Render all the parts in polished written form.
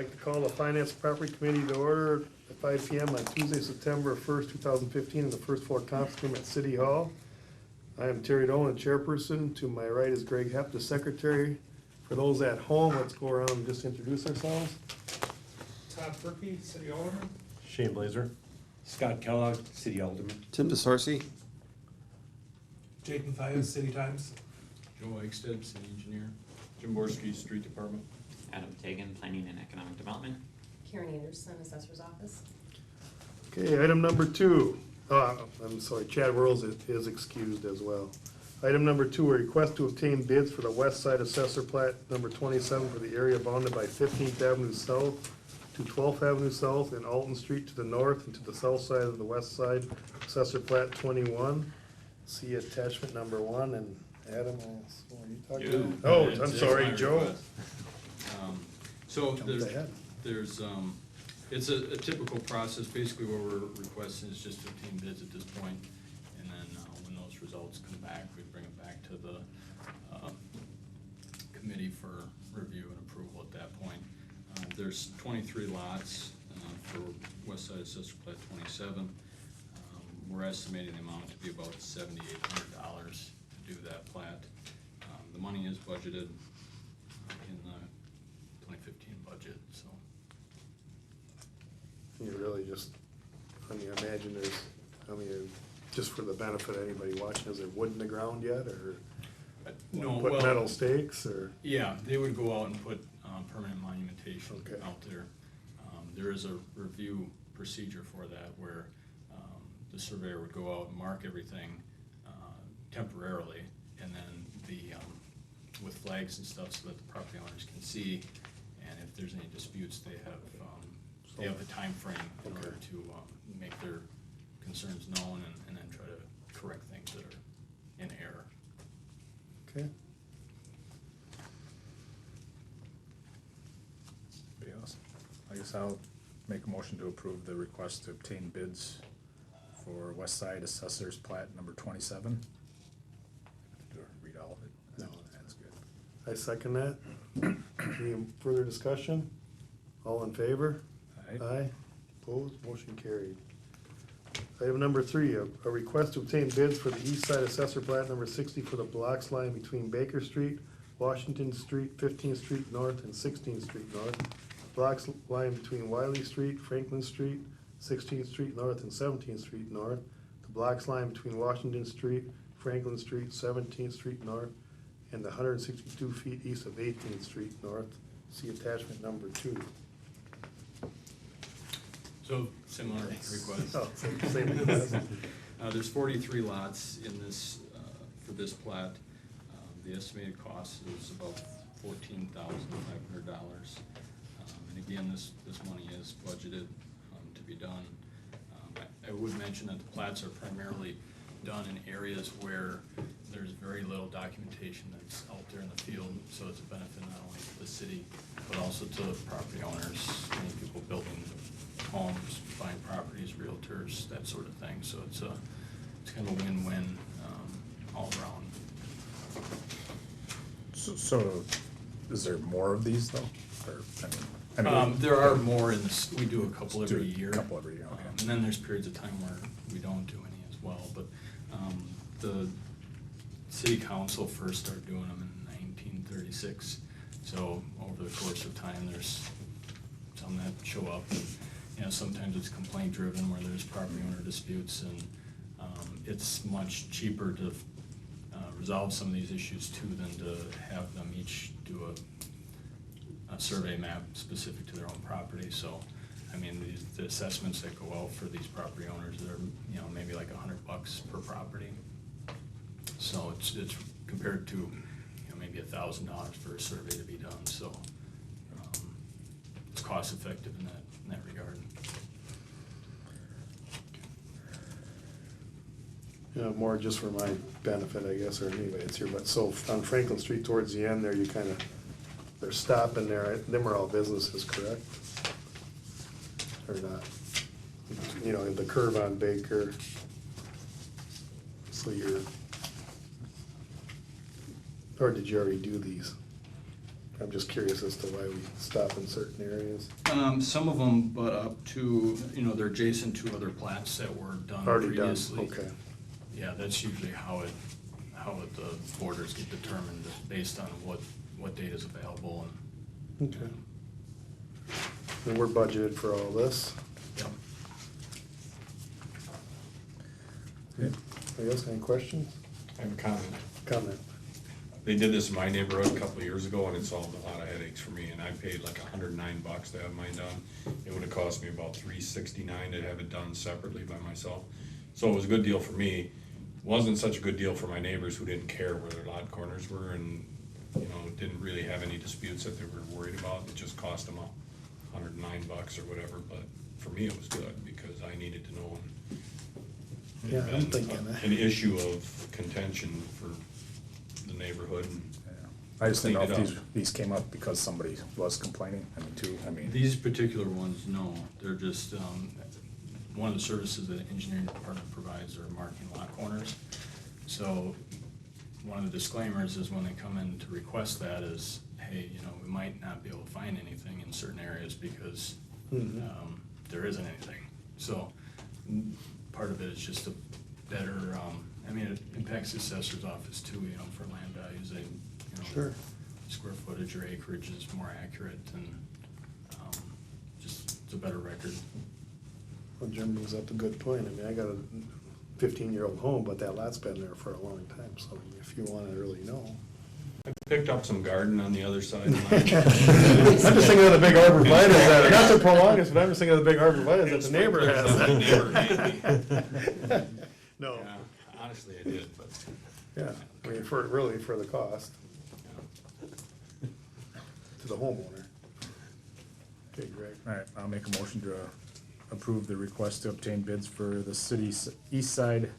like to call the Finance Property Committee to order at 5 PM on Tuesday, September 1st, 2015, in the first floor conference room at City Hall. I am Terry Dolan, the chairperson. To my right is Greg Hepp, the secretary. For those at home, let's go around and just introduce ourselves. Todd Perky, City Alderman. Shane Blazer. Scott Kellogg, City Alderman. Tim DeSourcy. Jake Mathias, City Times. Joe Eichstead, City Engineer. Jim Borski, Street Department. Adam Tagan, Planning and Economic Development. Karen Anderson, Assessor's Office. Okay, item number 2. I'm sorry, Chad Whirls is excused as well. Item number 2, a request to obtain bids for the west side assessor plat number 27 for the area bounded by 15th Avenue South to 12th Avenue South and Alton Street to the north and to the south side of the west side, assessor plat 21. See attachment number 1, and Adam, what are you talking about? Oh, I'm sorry, Joe. So Jumped ahead. it's a typical process. Basically what we're requesting is just to obtain bids at this point, and then when those results come back, we bring it back to the committee for review and approval at that point. There's 23 lots for West Side Assessor Plat 27. We're estimating the amount to be about $7,800 to do that plat. The money is budgeted in the 2015 budget, so. You really just, I mean, imagine just for the benefit of anybody watching, is there wood in the ground yet, or No, put well, metal stakes, or? yeah, they would go out and put permanent monumentation Okay. out there. There is a review procedure for that where the surveyor would go out and mark everything temporarily, and then with flags and stuff so that the property owners can see, and if there's any disputes, they have a time frame in Okay. order to make their concerns known and then try to correct things that are in error. Okay. Anybody else? I guess I'll make a motion to approve the request to obtain bids for West Side Assessor's Plat number 27. Do I read all of it? No. That's good. I second that. Any further discussion? All in favor? Aye. Opposed? Motion carried. Item number 3, a request to obtain bids for the east side assessor plat number 60 for the blocks line between Baker Street, Washington Street, 15th Street North, and 16th Street North. Blocks line between Wiley Street, Franklin Street, 16th Street North, and 17th Street North. The blocks line between Washington Street, Franklin Street, 17th Street North, and the 162 feet east of 18th Street North. See attachment number 2. So, similar request. Oh, same request. There's 43 lots in this, for this plat. The estimated cost is about $14,500. And again, this money is budgeted to be done. I would mention that the plats are primarily done in areas where there's very little documentation that's out there in the field, so it's a benefit not only to the city, but also to the property owners, many people building homes, buying properties, realtors, that sort of thing. So it's kind of a win-win all around. So is there more of these though? Or, There are more in this, we do a couple Do every a year. couple every year, okay. And then there's periods of time where we don't do any as well, but the city council first started doing them in 1936. So over the course of time, there's some that show up, and sometimes it's complaint driven where there's property owner disputes, and it's much cheaper to resolve some of these issues too than to have them each do a survey map specific to their own property. So, I mean, the assessments that go out for these property owners are, maybe like $100 per property. So it's compared to, maybe $1,000 for a survey to be done. So it's cost effective in that regard. More just for my benefit, I guess, or anybody that's here, but so on Franklin Street towards the end there, they're stopping there, them are all businesses, correct? Or not? The curve on Baker. So or did you already do these? I'm just curious as to why we stop in certain areas. Some of them butt up to, they're adjacent to other plats that were done Already done, previously. okay. Yeah, that's usually how the borders get determined, based on what data is available and. Okay. And we're budgeted for all this. Yep. Anybody else, any questions? I have a comment. Comment? They did this in my neighborhood a couple of years ago, and it solved a lot of headaches for me, and I paid like $109 to have mine done. It would've cost me about $369 to have it done separately by myself. So it was a good deal for me. Wasn't such a good deal for my neighbors who didn't care where their lot corners were and, didn't really have any disputes that they were worried about. It just cost them $109 or whatever, but for me it was good because I needed to know. Yeah, I'm And thinking that. an issue of contention for the neighborhood. And I just didn't know if Cleaned it these came up because somebody was complaining, These particular ones, no, they're just, one of the services that the engineering department provides are marking lot corners. So, one of the disclaimers is when they come in to request that is, hey, we might not be able to find anything in certain areas because, Mhm. there isn't anything. So, part of it is just a better, it impacts the assessor's office too, for land values, Sure. square footage or acreage is more accurate and, just, it's a better record. Well, Jim brings up a good point. I got a 15-year-old home, but that lot's been there for a long time, so if you wanna really know. I picked up some garden on the other side. I'm just thinking of the big arborvitae that, not to prolong this, but I'm just thinking of the big arborvitae that the neighbor has. No, Yeah, honestly, I did, but. yeah, for the cost to the homeowner. Okay, Greg. Alright, I'll make a motion to approve the request to obtain bids for the city's east side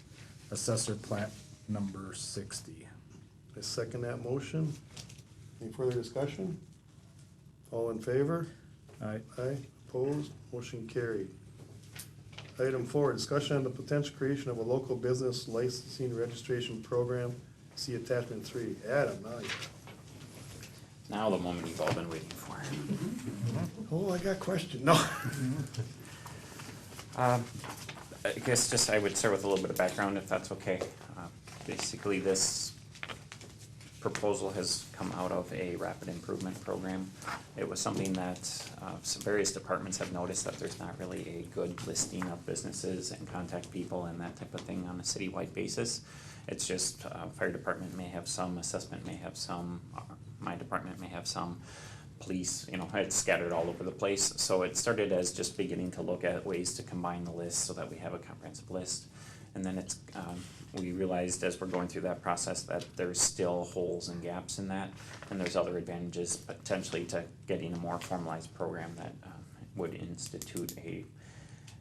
assessor plat number 60. I second that motion. Any further discussion? All in favor? Alright, Aye, opposed, motion carried. Item 4, discussion on the potential creation of a local business licensing registration program. See attachment 3. Adam, now you. Now the moment you've all been waiting for. Oh, I got a question. No. I guess I would start with a little bit of background, if that's okay. Basically, this proposal has come out of a rapid improvement program. It was something that some various departments have noticed that there's not really a good listing of businesses and contact people and that type of thing on a citywide basis. It's just fire department may have some, assessment may have some, my department may have some, police, it's scattered all over the place. So it started as just beginning to look at ways to combine the list so that we have a comprehensive list. And then we realized as we're going through that process that there's still holes and gaps in that, and there's other advantages potentially to getting a more formalized program that would institute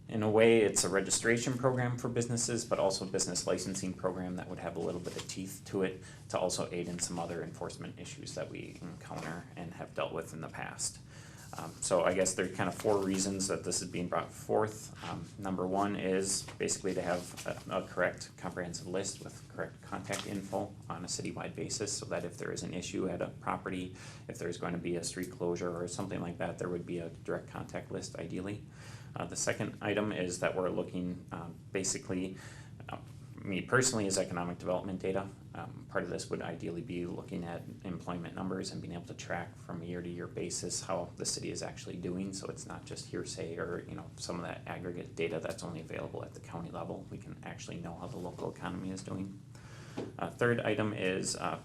in a way, it's a registration program for businesses, but also a business licensing program that would have a little bit of teeth to it to also aid in some other enforcement issues that we encounter and have dealt with in the past. So I guess there are kind of 4 reasons that this is being brought forth. Number 1 is basically to have a correct comprehensive list with correct contact info on a citywide basis so that if there is an issue at a property, if there's going to be a street closure or something like that, there would be a direct contact list ideally. The second item is that we're looking basically, me personally, is economic development data. Part of this would ideally be looking at employment numbers and being able to track from a year-to-year basis how the city is actually doing, so it's not just hearsay or some of that aggregate data that's only available at the county level. We can actually know how the local economy is doing. Third item is kind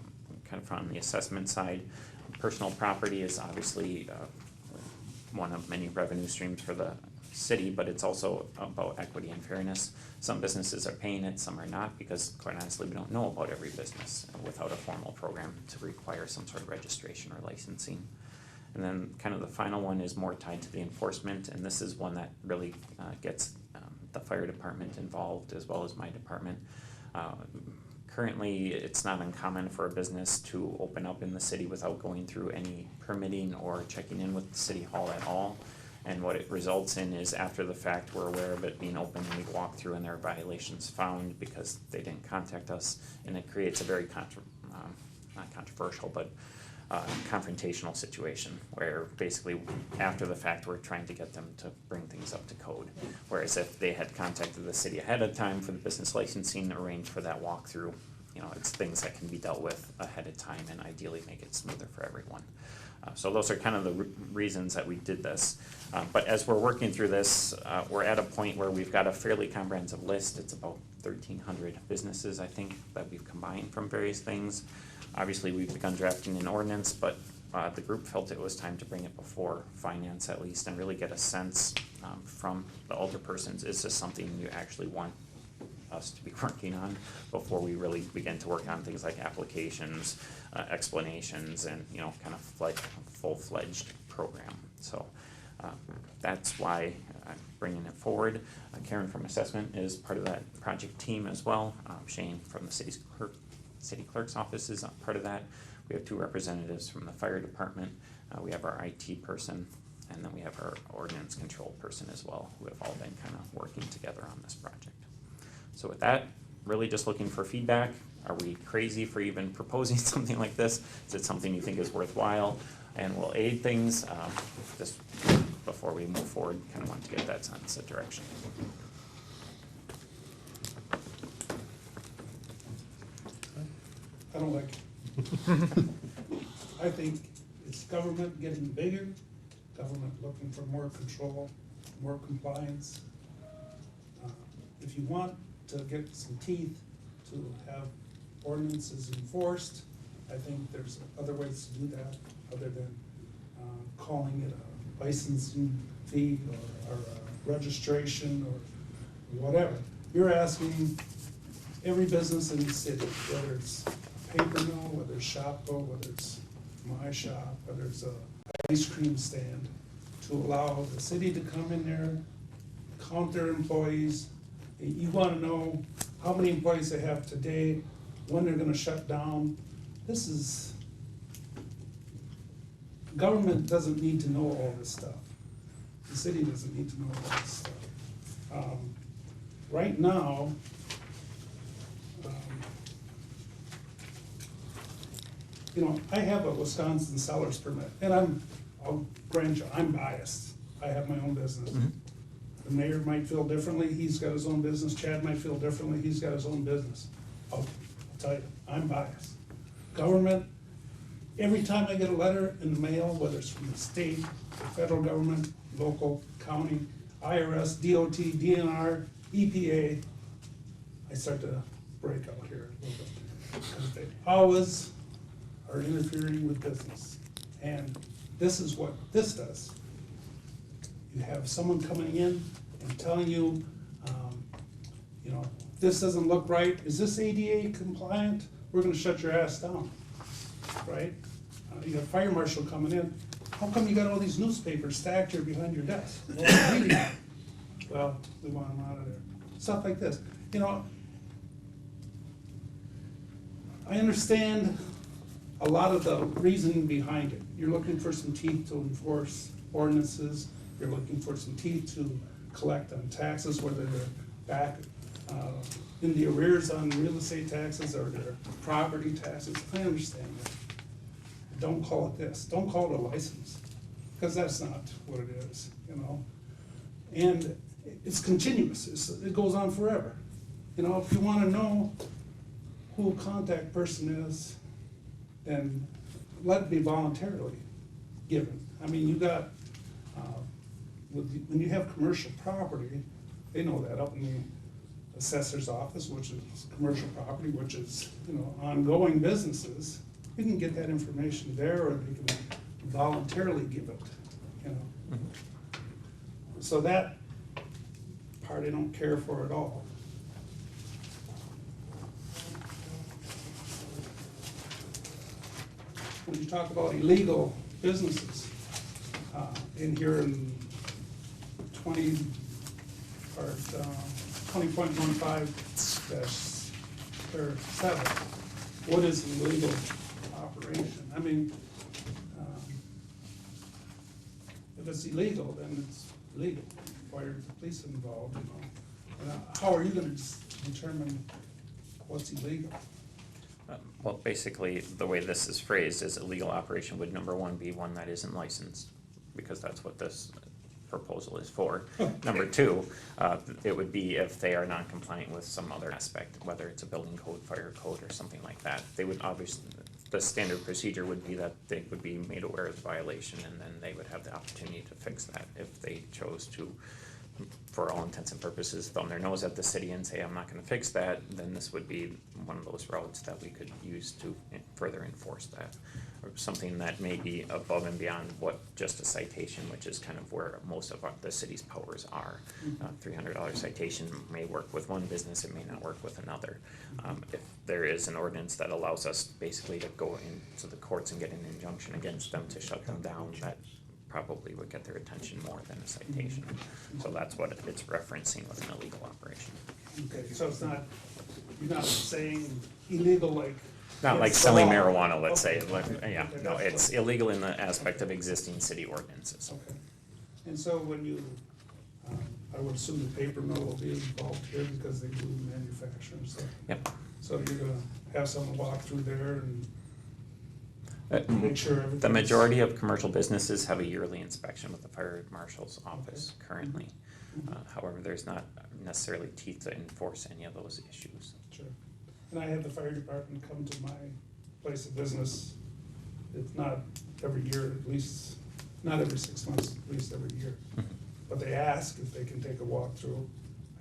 of from the assessment side. Personal property is obviously one of many revenue streams for the city, but it's also about equity and fairness. Some businesses are paying it, some are not, because quite honestly, we don't know about every business without a formal program to require some sort of registration or licensing. And then kind of the final one is more tied to the enforcement, and this is one that really gets the fire department involved as well as my department. Currently, it's not uncommon for a business to open up in the city without going through any permitting or checking in with the city hall at all. And what it results in is after the fact, we're aware of it being open and we walk through and there are violations found because they didn't contact us. And it creates a very, not controversial, but confrontational situation, where basically after the fact, we're trying to get them to bring things up to code. Whereas if they had contacted the city ahead of time for the business licensing, arranged for that walkthrough, you know, it's things that can be dealt with ahead of time and ideally make it smoother for everyone. So those are kind of the reasons that we did this. But as we're working through this, we're at a point where we've got a fairly comprehensive list. It's about 1,300 businesses, I think, that we've combined from various things. Obviously, we've begun drafting an ordinance, but the group felt it was time to bring it before finance at least and really get a sense from the alderpersons, is this something you actually want us to be working on before we really begin to work on things like applications, explanations, and, you know, kind of like a full-fledged program. So that's why I'm bringing it forward. Karen from assessment is part of that project team as well. Shane from the city clerk's office is part of that. We have 2 representatives from the fire department. We have our IT person, and then we have our ordinance control person as well, who have all been kind of working together on this project. So with that, really just looking for feedback. Are we crazy for even proposing something like this? Is it something you think is worthwhile and will aid things? Just before we move forward, kind of want to get that sense of direction. I don't like it. I think it's government getting bigger, government looking for more control, more compliance. If you want to get some teeth to have ordinances enforced, I think there's other ways to do that, other than calling it a licensing fee or a registration or whatever. You're asking every business in the city, whether it's paper mill, whether it's Shopko, whether it's My Shop, whether it's a ice cream stand, to allow the city to come in there, count their employees. You wanna know how many employees they have today, when they're gonna shut down. This is, government doesn't need to know all this stuff. The city doesn't need to know all this stuff. Right now, you know, I have a Wisconsin seller's permit, and I'll grant you, I'm biased. I have my own business. The mayor might feel differently, he's got his own business. Chad might feel differently, he's got his own business. I'll tell you, I'm biased. Government, every time I get a letter in the mail, whether it's from the state, the federal government, local, county, IRS, DOT, DNR, EPA, I start to break out here a little bit. Because they always are interfering with business. And this is what this does. You have someone coming in and telling you, you know, this doesn't look right, is this ADA compliant? We're gonna shut your ass down, right? You got fire marshal coming in, how come you got all these newspapers stacked here behind your desk? Well, I'm reading it. Well, we want them out of there. Stuff like this, you know. I understand a lot of the reasoning behind it. You're looking for some teeth to enforce ordinances, you're looking for some teeth to collect on taxes, whether they're back in the arrears on real estate taxes or their property taxes. I understand that. Don't call it this, don't call it a license, because that's not what it is, you know? And it's continuous, it goes on forever. You know, if you wanna know who a contact person is, then let it be voluntarily given. I mean, you got, when you have commercial property, they know that up in the assessor's office, which is commercial property, which is, you know, ongoing businesses. You can get that information there, or they can voluntarily give it, you know. So that part I don't care for at all. When you talk about illegal businesses, in here in 20.15-7, what is illegal operation? I mean, if it's illegal, then it's illegal. Why are the police involved, you know? And how are you gonna determine what's illegal? Well, basically, the way this is phrased is illegal operation would number one be one that isn't licensed, because that's what this proposal is for. Number two, it would be if they are non-compliant with some other aspect, whether it's a building code, fire code, or something like that. They would obviously, the standard procedure would be that they would be made aware of the violation, and then they would have the opportunity to fix that if they chose to, for all intents and purposes, thumb their nose at the city and say, I'm not gonna fix that, then this would be one of those routes that we could use to further enforce that. Or something that may be above and beyond what just a citation, which is kind of where most of the city's powers are. $300 citation may work with one business, it may not work with another. If there is an ordinance that allows us basically to go into the courts and get an injunction against them to shut them down, that probably would get their attention more than a citation. So that's what it's referencing with an illegal operation. Okay, so it's not, you're not saying illegal like. Not like it's the selling law. marijuana, let's say, Okay. like, yeah, Okay, no, that's it's what- illegal in the aspect of existing city ordinances. Okay, and so when you, I would assume the paper mill will be involved here because they do manufacture and stuff. Yep. So you're gonna have someone walk through there and Uh, make sure everything. The majority of commercial businesses have a yearly inspection with the fire marshal's office currently. However, there's not necessarily teeth to enforce any of those issues. Sure, and I had the fire department come to my place of business, if not every year, at least, not every 6 months, at least every year. But they ask if they can take a walk through.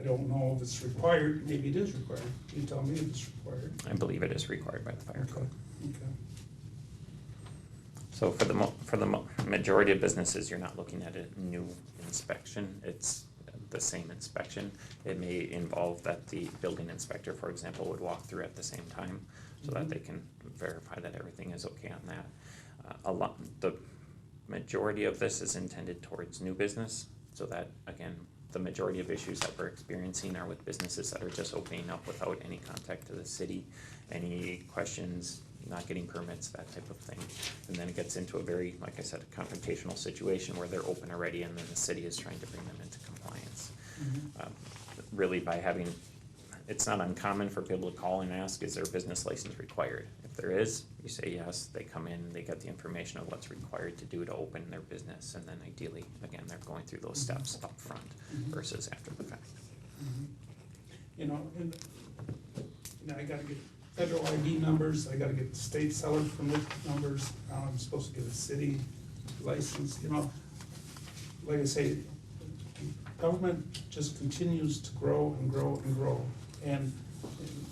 I don't know if it's required, maybe it is required, you tell me if it's required. I believe it is required by the fire code. Okay. So for the majority of businesses, you're not looking at a new inspection, it's the same inspection. It may involve that the building inspector, for example, would walk through at the same time, so that they can verify that everything is okay on that. The majority of this is intended towards new business, so that, again, the majority of issues that we're experiencing are with businesses that are just opening up without any contact to the city, any questions, not getting permits, that type of thing. And then it gets into a very, like I said, a confrontational situation where they're open already and then the city is trying to bring them into compliance. Really by having, it's not uncommon for people to call and ask, is there a business license required? If there is, you say yes, they come in, they get the information of what's required to do to open their business, and then ideally, again, they're going through those steps up front versus after the fact. You know, and, I gotta get federal ID numbers, I gotta get state seller permit numbers, now I'm supposed to get a city license, you know. Like I say, government just continues to grow and grow and grow. And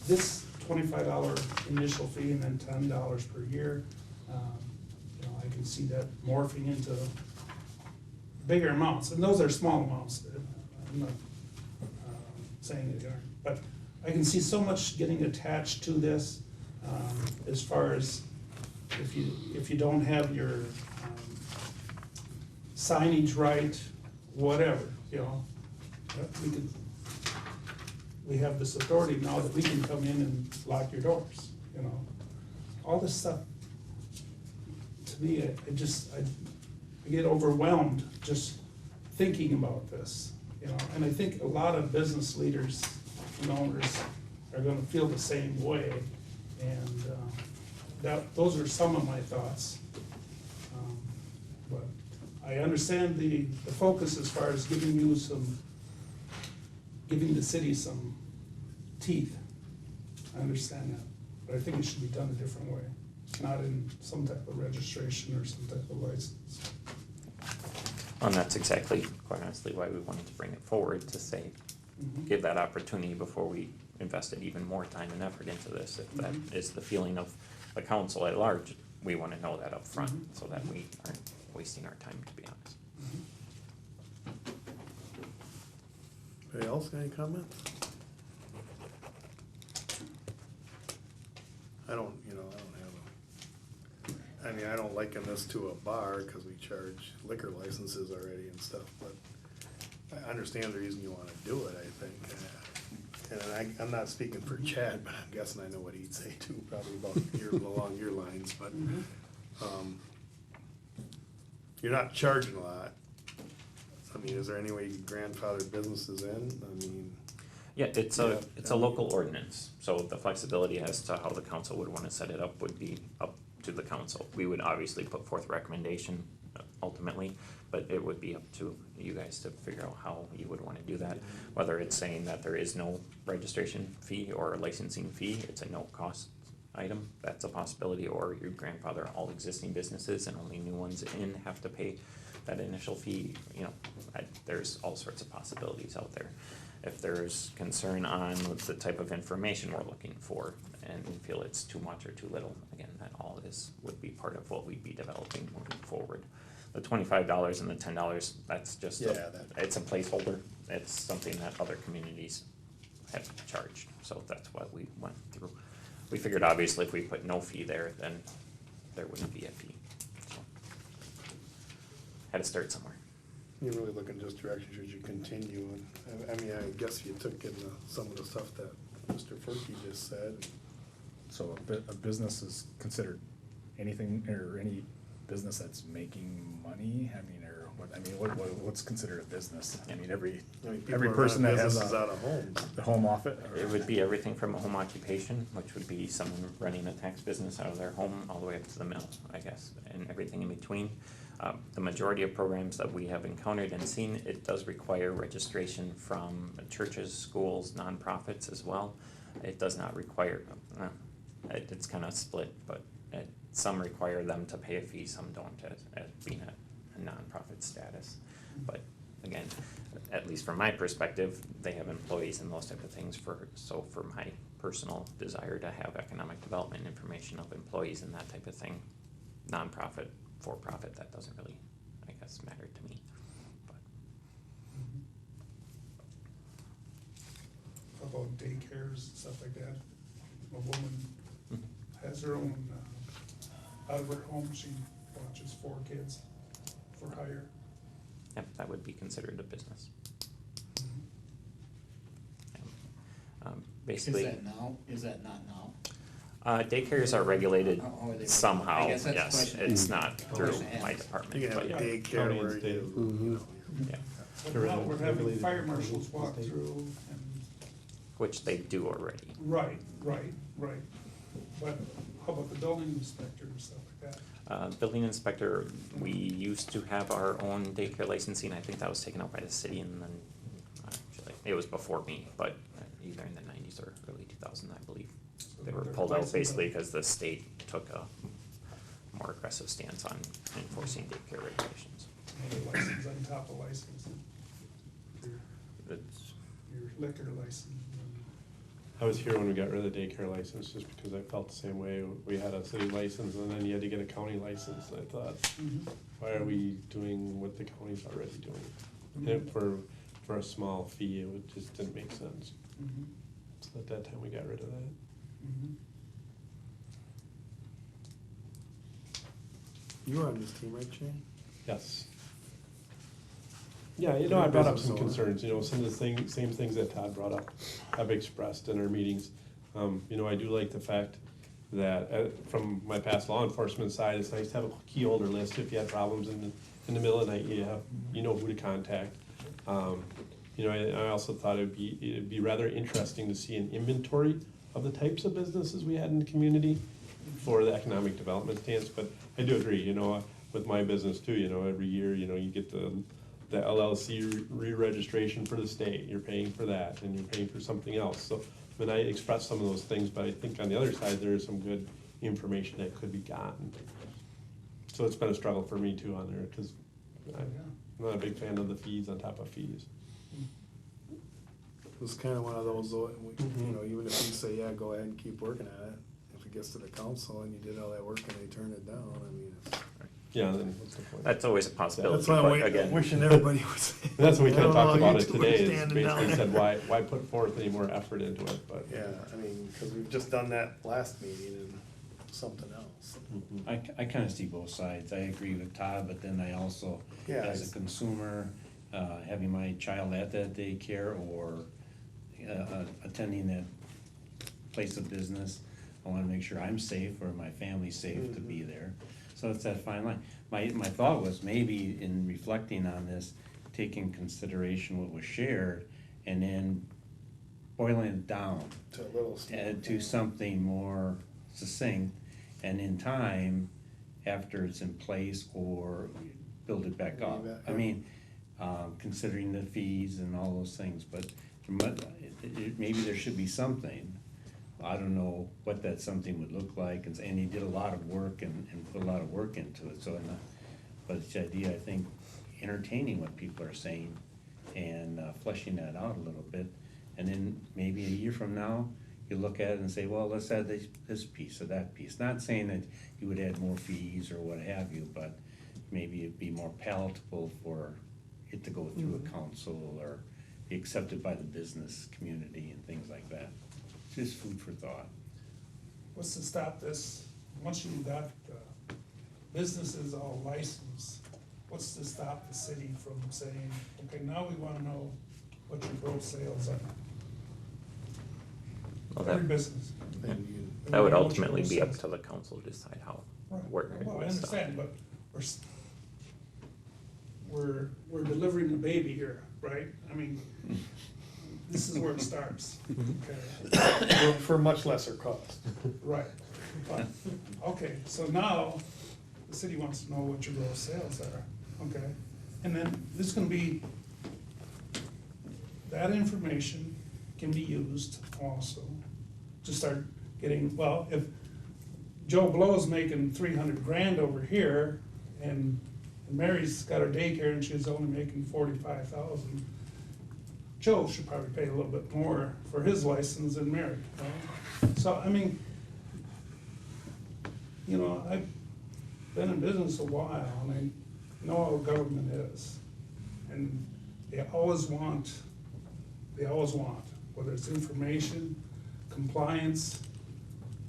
this $25 initial fee and then $10 per year, you know, I can see that morphing into bigger amounts, and those are small amounts. I'm not saying they aren't, but I can see so much getting attached to this, as far as if you don't have your signage right, whatever, you know. We have this authority now that we can come in and lock your doors, you know. All this stuff, to me, I get overwhelmed just thinking about this, you know. And I think a lot of business leaders and owners are gonna feel the same way. And those are some of my thoughts. But I understand the focus as far as giving the city some teeth. I understand that, but I think it should be done a different way, not in some type of registration or some type of license. And that's exactly, quite honestly, why we wanted to bring it forward, to say, give that opportunity before we invested even more time and effort into this. If that is the feeling of the council at large, we wanna know that up front, so that we aren't wasting our time, to be honest. Anybody else, got any comments? I don't I don't liken this to a bar, cause we charge liquor licenses already and stuff, but I understand the reason you wanna do it, I think. And I'm not speaking for Chad, but I'm guessing I know what he'd say too, probably along your lines, but, you're not charging a lot. I mean, is there any way you can grandfather businesses in? I mean, Yeah, it's a local ordinance, so the flexibility as to how the council would wanna set it up would be up to the council. We would obviously put forth recommendation ultimately, but it would be up to you guys to figure out how you would wanna do that. Whether it's saying that there is no registration fee or licensing fee, it's a no cost item, that's a possibility, or you grandfather all existing businesses and only new ones in have to pay that initial fee, you know, there's all sorts of possibilities out there. If there's concern on the type of information we're looking for and we feel it's too much or too little, again, that all this would be part of what we'd be developing moving forward. The $25 and the $10, that's just, it's a placeholder, it's something that other communities have charged, so that's what we went through. We figured obviously if we put no fee there, then there wouldn't be a fee, so. Had to start somewhere. You're really looking just direction, should you continue, and, I mean, I guess you took in some of the stuff that Mr. Furkey just said. So a business is considered anything, or any business that's making money, I mean, or what, I mean, what's considered a business? I mean, every people are person that running has businesses out of homes. the home office. or- It would be everything from a home occupation, which would be someone running a tax business out of their home, all the way up to the mill, I guess, and everything in between. The majority of programs that we have encountered and seen, it does require registration from churches, schools, nonprofits as well. It does not require, it's kind of split, but some require them to pay a fee, some don't, as being a nonprofit status. But again, at least from my perspective, they have employees and those type of things so for my personal desire to have economic development information of employees and that type of thing, nonprofit, for-profit, that doesn't really, I guess, matter to me, but. How about daycares, stuff like that? A woman has her own, out of her home, she watches 4 kids for hire. Yep, that would be considered a business. Basically. Is that now? Is that not now? Daycares are regulated How are they somehow, regulated? I guess that's the yes, question. it's not through Question to my ask. department, You can have but a yeah, daycare County where and you, yeah, But now we're having fire marshals walk through and, which they do already. right. But how about the building inspector and stuff like that? Building inspector, we used to have our own daycare licensing, I think that was taken out by the city and then, actually, it was before me, but either in the 90s or early 2000s, I believe. They were pulled out basically because the state took a more aggressive stance on enforcing daycare regulations. Another license on top of license. It's, Your liquor license. I was here when we got rid of the daycare license, just because I felt the same way. We had a city license and then you had to get a county license, and I thought, why are we doing what the county's already doing? And for a small fee, just didn't make sense. So at that time, we got rid of that. you were on this team, right, Shane? Yes. Yeah, I brought up some concerns, some of the same things that Todd brought up, I've expressed in our meetings. I do like the fact that, from my past law enforcement side, it's nice to have a key holder list. If you have problems in the middle of the night, you know who to contact. I also thought it'd be rather interesting to see an inventory of the types of businesses we had in the community for the economic development stance, but I do agree, with my business too, every year, you get the LLC re-registration for the state, you're paying for that, and you're paying for something else, so, I expressed some of those things, but I think on the other side, there is some good information that could be gotten. So it's been a struggle for me too on there, because I'm not a big fan of the fees on top of fees. It was kind of one of those, though, even if you say, yeah, go ahead and keep working at it, if it gets to the council and you did all that work and they turn it down, I mean, it's. Yeah, then what's the point? that's always a possibility, That's why but I'm again. wishing everybody would say. That's what we kind of talked about it You two are today, is standing down basically there. said, why put forth any more effort into it, but. Yeah, I mean, because we've just done that last meeting and something else. I kind of see both sides. I agree with Todd, but then I also, Yeah, as it's- a consumer, having my child at that daycare or attending that place of business, I wanna make sure I'm safe or my family's safe to be there. So it's that fine line. My thought was maybe in reflecting on this, taking consideration what was shared and then boiling it down To a little small. and to something more succinct, and in time, after it's in place, or build it back up. Maybe that, I yeah. mean, considering the fees and all those things, but maybe there should be something. I don't know what that something would look like, and he did a lot of work and put a lot of work into it, so, but it's the idea, I think, entertaining what people are saying and fleshing that out a little bit. And then maybe a year from now, you look at it and say, well, let's add this piece or that piece. Not saying that you would add more fees or what have you, but maybe it'd be more palatable for it to go through a council or be accepted by the business community and things like that. Just food for thought. What's to stop this, once you've got businesses all licensed, what's to stop the city from saying, okay, now we wanna know what your gross sales are? Well, Every that, business. And you- that would We wanna know what your ultimately gross be up sales- to the council to decide how, Right. where. Well, I it's done. understand, but we're delivering the baby here, right? I mean, this is where it starts, okay? For much lesser cost. Right. But, okay, so now, the city wants to know what your gross sales are, okay? And then this is gonna be, that information can be used also to start getting, well, if Joe Blow's making 300 grand over here, and Mary's got her daycare and she's only making 45,000, Joe should probably pay a little bit more for his license than Mary, right? So, I mean, you know, I've been in business a while, and I know how government is. And they always want, whether it's information, compliance,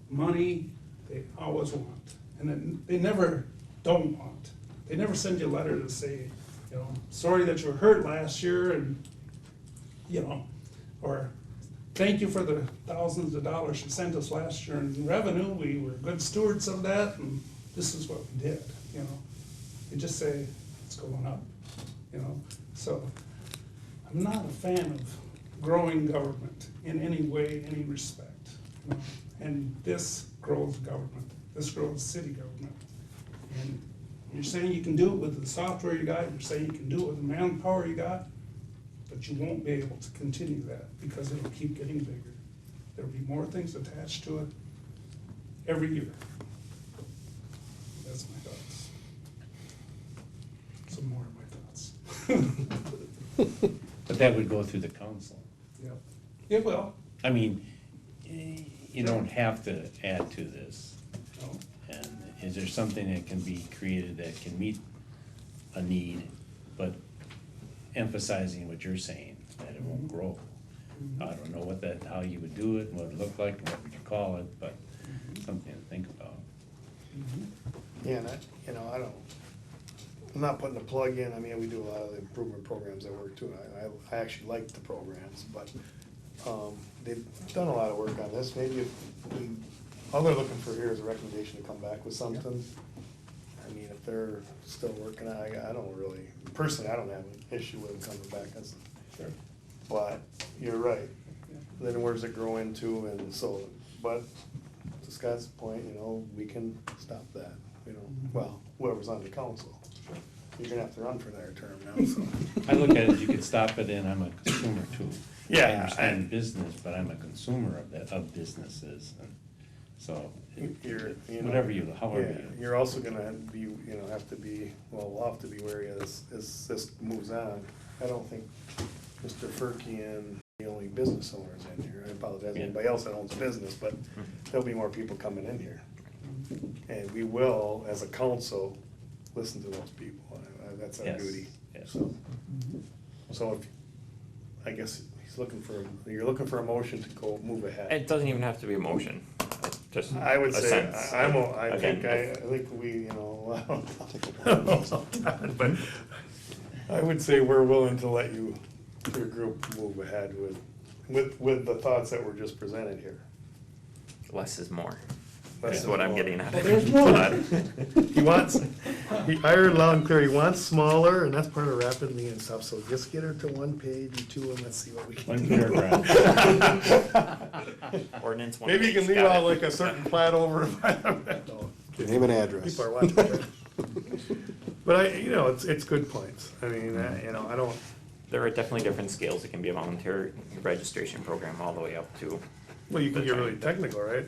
money, they always want. And then they never don't want. They never send you a letter to say, you know, sorry that you were hurt last year, and, you know, or thank you for the thousands of dollars you sent us last year in revenue, we were good stewards of that, and this is what we did, you know. You just say, it's going up, you know. So, I'm not a fan of growing government in any way, any respect, you know. And this grows government, this grows city government. And you're saying you can do it with the software you got, you're saying you can do it with the manpower you got, but you won't be able to continue that because it'll keep getting bigger. There'll be more things attached to it every year. That's my thoughts. Some more of my thoughts. But that would go through the council. Yep. It will. I mean, you don't have to add to this. No. And is there something that can be created that can meet a need, but emphasizing what you're saying, that it won't grow? I don't know how you would do it, what it would look like, and what would you call it, but something to think about. Yeah, and I'm not putting a plug in, I mean, we do a lot of the improvement programs at work too, and I actually like the programs, but, they've done a lot of work on this, maybe all they're looking for here is a recommendation to come back with something. I mean, if they're still working on it, I don't really, personally, I don't have an issue with them coming back, Sure. but you're right. Then where does it grow into, and so, but to Scott's point, you know, we can stop that, you know, well, whoever's on the council. You're gonna have to run for another term now, so. I look at it, you could stop it, and I'm a consumer too. Yeah, I understand business, but I'm a consumer of businesses, and so, You're, you know. whatever you, however Yeah, you. you're also gonna be, you know, have to be, well, we'll have to be wary of this, as this moves on. I don't think Mr. Furky and the only business owners in here, I apologize, Yeah. anybody else that owns a business, but there'll be more people coming in here. And we will, as a council, listen to those people, that's our Yes, duty, yes. so. So if, I guess you're looking for a motion to go move ahead. It doesn't even have to be a motion, just I would a say, sense. I Again, think we, you know, but I would say we're willing to let your group move ahead with the thoughts that were just presented here. Less is more. That's what I'm getting at. There's more. I heard loud and clear, he wants smaller, and that's part of rapidly and stuff, so just get her to one page and two, and let's see what we can One do. paragraph. Ordinance one. Maybe you can leave out like a certain plat over. Name and address. People are watching. But it's good points. I mean, I don't, There are definitely different scales. It can be a volunteer registration program all the way up to, well, you can get really technical, right?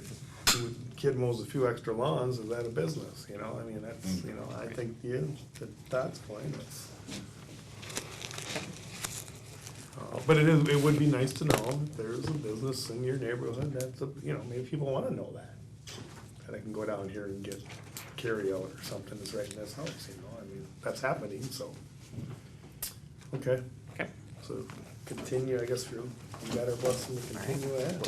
Kid mows a few extra lawns, is that a business, I mean, that's, I think, to Todd's point, it's. But it would be nice to know if there's a business in your neighborhood that's, maybe people wanna know that. And I can go down here and get carry out or something that's right in this house, I mean, that's happening, so. Okay, okay. so continue, I guess you got our blessing to continue ahead.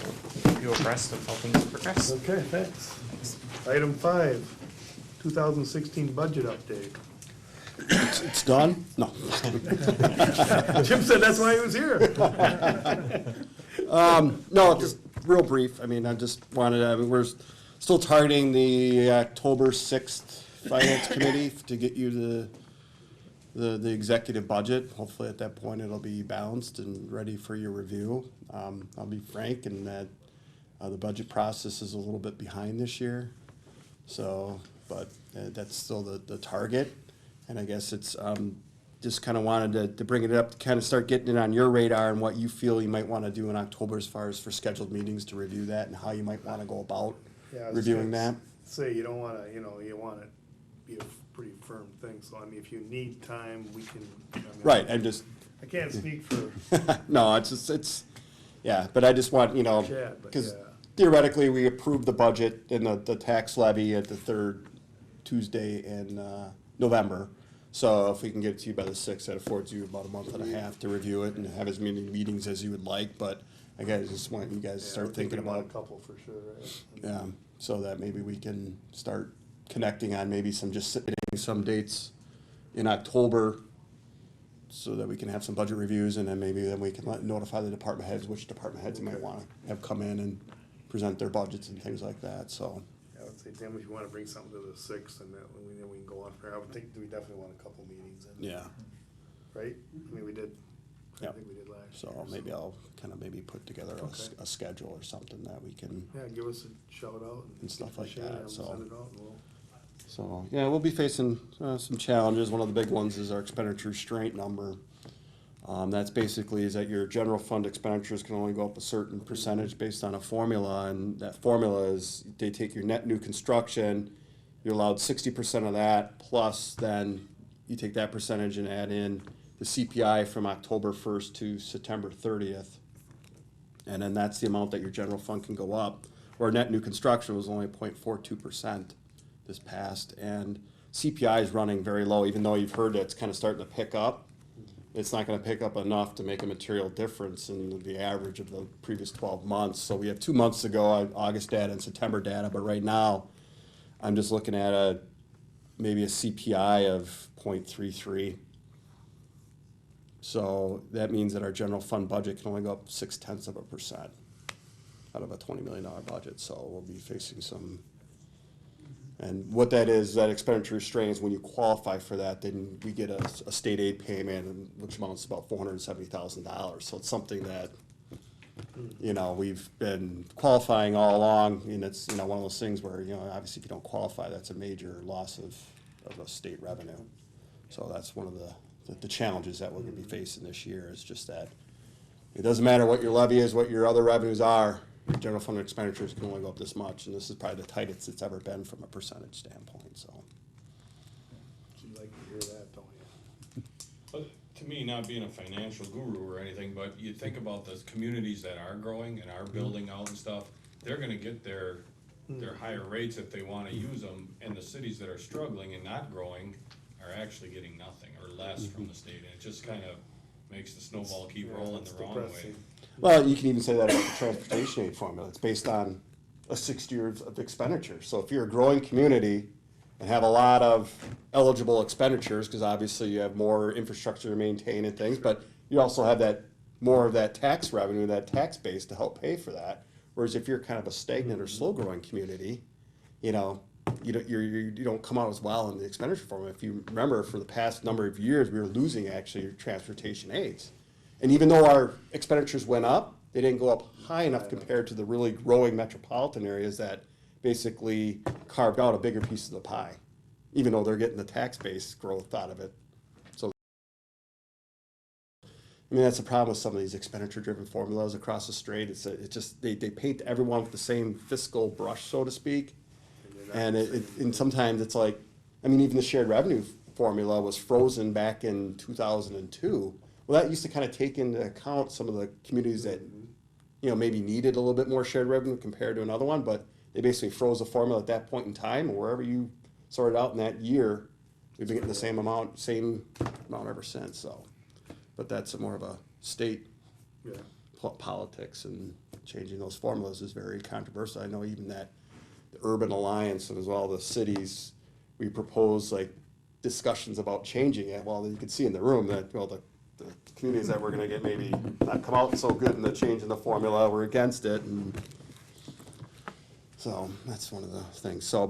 Keep you abreast of how things progress. Okay, thanks. Item 5, 2016 budget update. It's done? No. Jim said that's why he was here. No, just real brief. I mean, we're still targeting the October 6th Finance Committee to get you the executive budget. Hopefully at that point it'll be balanced and ready for your review. I'll be frank in that the budget process is a little bit behind this year. So, but that's still the target. And I guess it's just kind of wanted to bring it up to kind of start getting it on your radar and what you feel you might want to do in October as far as for scheduled meetings to review that and how you might want to go about Yeah, I was reviewing gonna that. Say you don't wanna, you want it to be a pretty firm thing, so I mean, if you need time, we can. Right, I'm just, I can't speak for no, yeah, but I just want, Chad, but because yeah. theoretically, we approved the budget and the tax levy at the third Tuesday in November. So if we can get it to you by the 6th, that affords you about a month and a half to review it and have as many meetings as you would like, but I guess just want you guys to Yeah, start we're thinking thinking about about, a couple for sure, right? yeah, so that maybe we can start connecting on maybe some dates in October so that we can have some budget reviews and then we can notify the department heads, which department heads you might want to have come in and present their budgets and things like that, so. I would say, Tim, if you wanna bring something to the 6th, and then we can go on for, I would think we definitely want a couple meetings in. Yeah, Right? I mean, we did, I Yep. think we did last year. so maybe I'll kind of put together Okay. a schedule or something that we can, Yeah, give us a shout out. And stuff like Shane, that, and so. Send it out and we'll. so, yeah, we'll be facing some challenges. One of the big ones is our expenditure restraint number. That's basically is that your general fund expenditures can only go up a certain percentage based on a formula, and that formula is they take your net new construction, you're allowed 60% of that, plus then you take that percentage and add in the CPI from October 1st to September 30th. And then that's the amount that your general fund can go up. Where net new construction was only 0.42% this past, and CPI is running very low, even though you've heard that it's kind of starting to pick up. It's not gonna pick up enough to make a material difference in the average of the previous 12 months. So we have 2 months to go, August data and September data, but right now, I'm just looking at maybe a CPI of 0.33. So that means that our general fund budget can only go up 0.6% out of a $20 million budget, so we'll be facing some. And what that is, that expenditure restraint is when you qualify for that, then we get a state aid payment, which amounts to about $470,000. So it's something that, we've been qualifying all along, and it's, one of those things where, obviously if you don't qualify, that's a major loss of a state revenue. So that's one of the challenges that we're gonna be facing this year, is just that it doesn't matter what your levy is, what your other revenues are, your general fund expenditures can only go up this much, and this is probably the tightest it's ever been from a percentage standpoint, so. You like to hear that, don't you? But to me, not being a financial guru or anything, but you think about the communities that are growing and are building out and stuff, they're gonna get their higher rates if they wanna use them, and the cities that are struggling and not growing are actually getting nothing or less from the state, and it just kinda makes the snowball keep rolling It's the wrong way. depressing. Well, you can even say that about the transportation aid formula. It's based on a 6 years of expenditure. So if you're a growing community and have a lot of eligible expenditures, because obviously you have more infrastructure to maintain and things, but you also have more of that tax revenue, that tax base to help pay for that. Whereas if you're kind of a stagnant or slow growing community, you know, you don't come out as well in the expenditure formula. If you remember, for the past number of years, we were losing actually transportation aids. And even though our expenditures went up, they didn't go up high enough compared to the really growing metropolitan areas that basically carved out a bigger piece of the pie, even though they're getting the tax base growth out of it. So, I mean, that's the problem with some of these expenditure-driven formulas across the state. It's just, they paint everyone with the same fiscal brush, so to speak. And and sometimes it's like, I mean, even the shared revenue formula was frozen back in 2002. Well, that used to kind of take into account some of the communities that, you know, maybe needed a little bit more shared revenue compared to another one, but they basically froze the formula at that point in time, or wherever you sorted out in that year, we've been getting the same amount ever since, so. But that's more of a state Yeah. politics, and changing those formulas is very controversial. I know even that the Urban Alliance and as well the cities, we propose like discussions about changing it. Well, you can see in the room that, well, the communities that we're gonna get maybe not come out so good in the change in the formula, we're against it, and so that's one of the things. So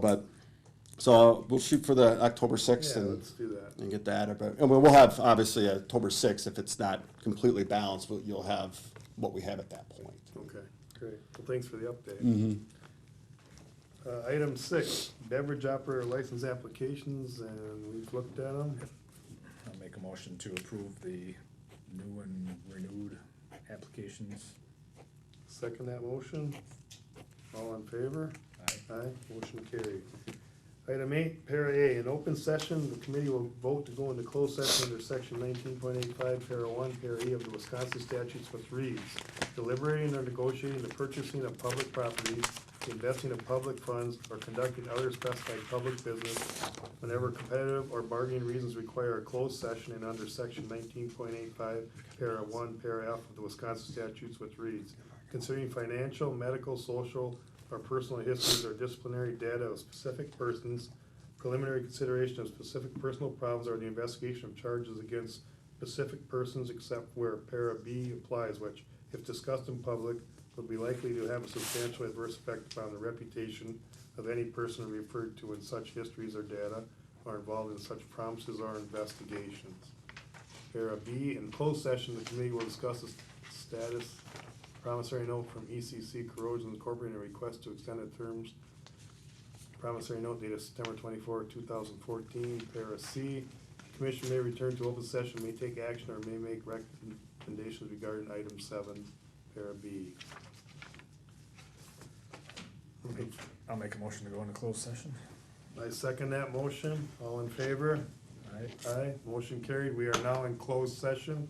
we'll shoot for the October 6th Yeah, and let's do that. and get that. And we'll have obviously October 6th, if it's not completely balanced, but you'll have what we have at that point. Okay, great. Well, thanks for the update. Item 6, beverage operator license applications, and we've looked at them. I'll make a motion to approve the new and renewed applications. Second that motion. All in favor? Aye. Aye, motion carried. Item 8, para A, in open session, the committee will vote to go into closed session under section 19.85, para 1, para E of the Wisconsin statutes, which reads, deliberating or negotiating the purchasing of public properties, the investing of public funds, or conducting other specified public business whenever competitive or bargaining reasons require a closed session, and under section 19.85, para 1, para F of the Wisconsin statutes, which reads, considering financial, medical, social, or personal histories or disciplinary data of specific persons, preliminary consideration of specific personal problems, or the investigation of charges against specific persons, except where para B applies, which, if discussed in public, would be likely to have a substantial adverse effect upon the reputation of any person referred to in such histories or data, or involved in such promises or investigations. Para B, in closed session, the committee will discuss the status promissory note from ECC Corrosion Incorporated, a request to extend the terms. Promissory note dated September 24, 2014. Para C, the commission may return to open session, may take action, or may make recommendations regarding item 7, para B. I'll make a motion to go into closed session. I second that motion. All in favor? Aye. Aye, motion carried. We are now in closed session.